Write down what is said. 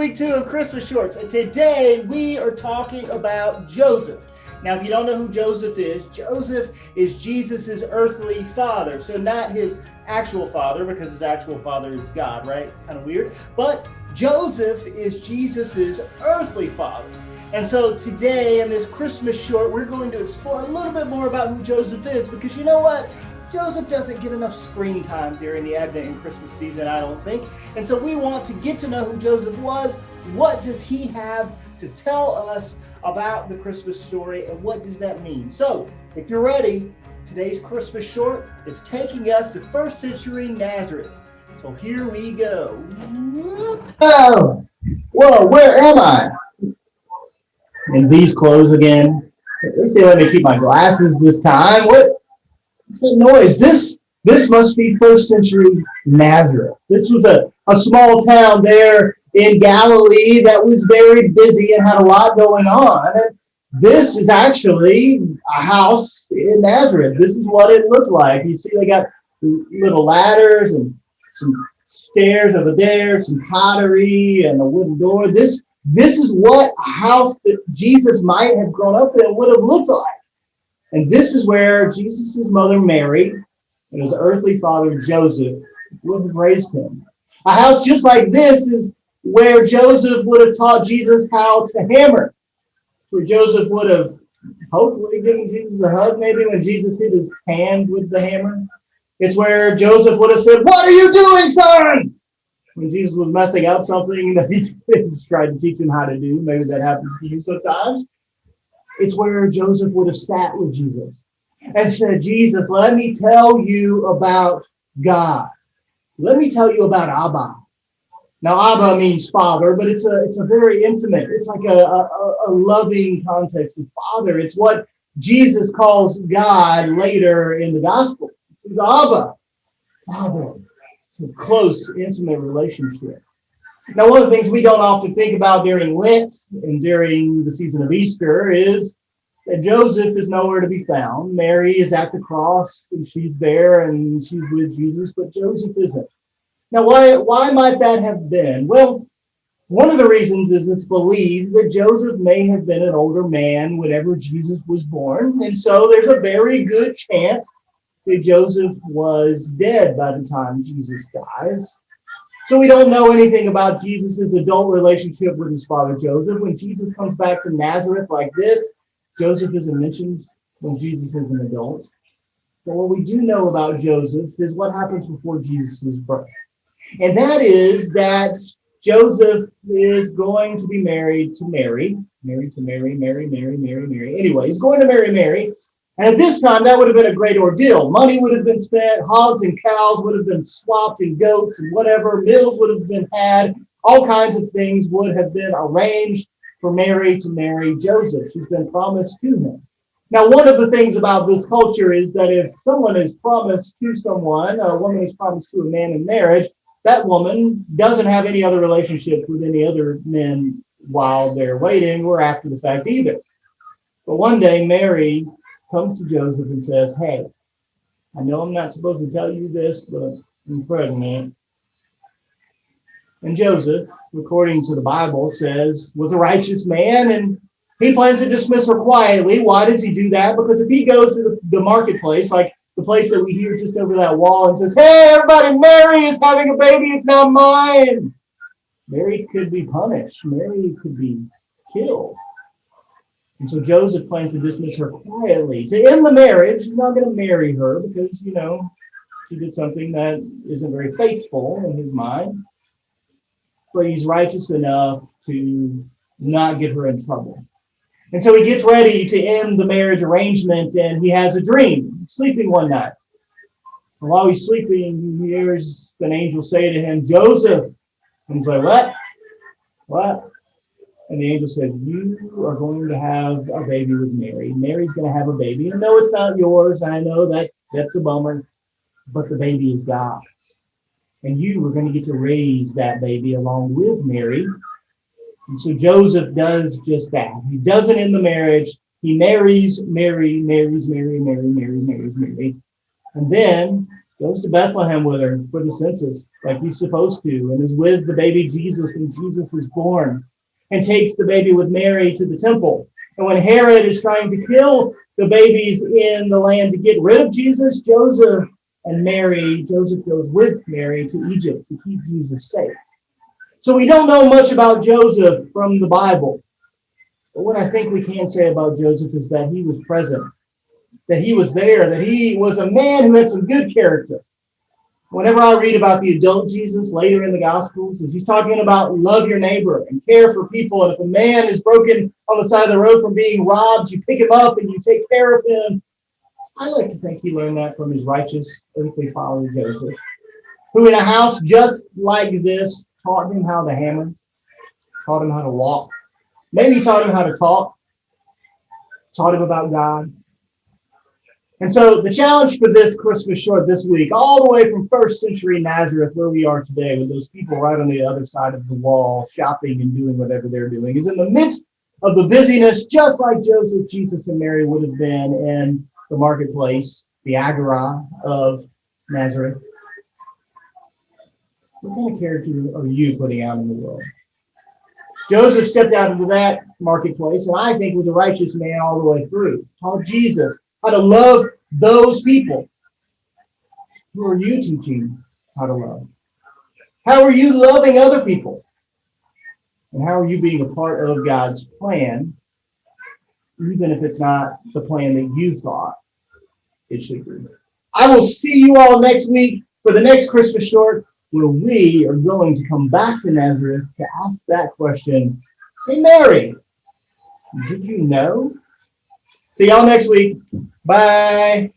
week 2 of Christmas Shorts, and today we are talking about Joseph. Now, if you don't know who Joseph is Jesus' earthly father. So not his actual father, because his actual father is God, right? Kind of weird. But Joseph is Jesus' earthly father. And so today in this Christmas short, we're going to explore a little bit more about who Joseph is, because you know what? Joseph doesn't get enough screen time during the Advent and Christmas season, I don't think. And so we want to get to know who Joseph was. What does he have to tell us about the Christmas story, and what does that mean? So, if you're ready, today's Christmas short is taking us to first century Nazareth. So here we go. Oh, whoa, where am I? In these clothes again. At least they let me keep my glasses this time. What's that noise? This must be first century Nazareth. This was a small town there in Galilee that was very busy and had a lot going on. And this is actually a house in Nazareth. This is what it looked like. You see, they got little ladders and some stairs over there, some pottery and a wooden door. This is what a house that Jesus might have grown up in would have looked like. And this is where Jesus' mother Mary and his earthly father Joseph would have raised him. A house just like this is where Joseph would have taught Jesus how to hammer, where Joseph would have hopefully given Jesus a hug maybe when Jesus hit his hand with the hammer. It's where Joseph would have said, "What are you doing, son?" when Jesus was messing up something that he tried to teach him how to do. Maybe that happens to you sometimes. It's where Joseph would have sat with Jesus and said, "Jesus, let me tell you about God. Let me tell you about Abba." Now, Abba means father, but it's a very intimate, it's like a loving context of father. It's what Jesus calls God later in the gospel. It's Abba, father. It's a close, intimate relationship. Now, one of the things we don't often think about during Lent and during the season of Easter is that Joseph is nowhere to be found. Mary is at the cross, and she's there, and she's with Jesus, but Joseph isn't. Now, why might that have been? Well, one of the reasons is it's believed that Joseph may have been an older man whenever Jesus was born, and so there's a very good chance that Joseph was dead by the time Jesus dies. So we don't know anything about Jesus' adult relationship with his father Joseph. When Jesus comes back to Nazareth like this, Joseph isn't mentioned when Jesus is an adult. But what we do know about Joseph is what happens before Jesus' birth. And that is that Joseph is going to be married to Mary. Mary. Anyway, he's going to marry Mary. And at this time, that would have been a great ordeal. Money would have been spent, hogs and cows would have been swapped, and goats and whatever, meals would have been had, all kinds of things would have been arranged for Mary to marry Joseph. She's been promised to him. Now, one of the things about this culture is that if someone is promised to someone, a woman is promised to a man in marriage, that woman doesn't have any other relationship with any other men while they're waiting or after the fact either. But one day, Mary comes to Joseph and says, "Hey, I know I'm not supposed to tell you this, but I'm pregnant." And Joseph, according to the Bible, says, was a righteous man, and he plans to dismiss her quietly. Why does he do that? Because if he goes to the marketplace, like the place that we hear just over that wall, and says, "Hey, everybody, Mary is having a baby, it's not mine," Mary could be punished. Mary could be killed. And so Joseph plans to dismiss her quietly. To end the marriage, he's not going to marry her because, she did something that isn't very faithful in his mind. But he's righteous enough to not get her in trouble. And so he gets ready to end the marriage arrangement, and he has a dream, sleeping one night. And while he's sleeping, he hears an angel say to him, "Joseph." And he's like, "What? What?" And the angel says, "You are going to have a baby with Mary. Mary's going to have a baby. And no, it's not yours. I know that's a bummer, but the baby is God's. And you are going to get to raise that baby along with Mary." And so Joseph does just that. He doesn't end the marriage. He marries Mary. And then Goes to Bethlehem with her for the census, like he's supposed to, and is with the baby Jesus when Jesus is born, and takes the baby with Mary to the temple. And when Herod is trying to kill the babies in the land to get rid of Jesus, Joseph goes with Mary to Egypt to keep Jesus safe. So we don't know much about Joseph from the Bible. But what I think we can say about Joseph is that he was present, that he was there, that he was a man who had some good character. Whenever I read about the adult Jesus later in the Gospels, he's talking about love your neighbor and care for people. And if a man is broken on the side of the road from being robbed, you pick him up and you take care of him. I like to think he learned that from his righteous earthly father, Joseph, who in a house just like this taught him how to hammer, taught him how to walk, maybe taught him how to talk, taught him about God. And so the challenge for this Christmas short this week, all the way from first century Nazareth, where we are today, with those people right on the other side of the wall, shopping and doing whatever they're doing, is in the midst of the busyness, just like Joseph, Jesus, and Mary would have been in the marketplace, the agora of Nazareth. What kind of character are you putting out in the world? Joseph stepped out into that marketplace, and I think was a righteous man all the way through. Taught Jesus how to love those people. Who are you teaching how to love? How are you loving other people? And how are you being a part of God's plan, even if it's not the plan that you thought it should be? I will see you all next week for the next Christmas short, where we are going to come back to Nazareth to ask that question. Hey, Mary, did you know? See y'all next week. Bye.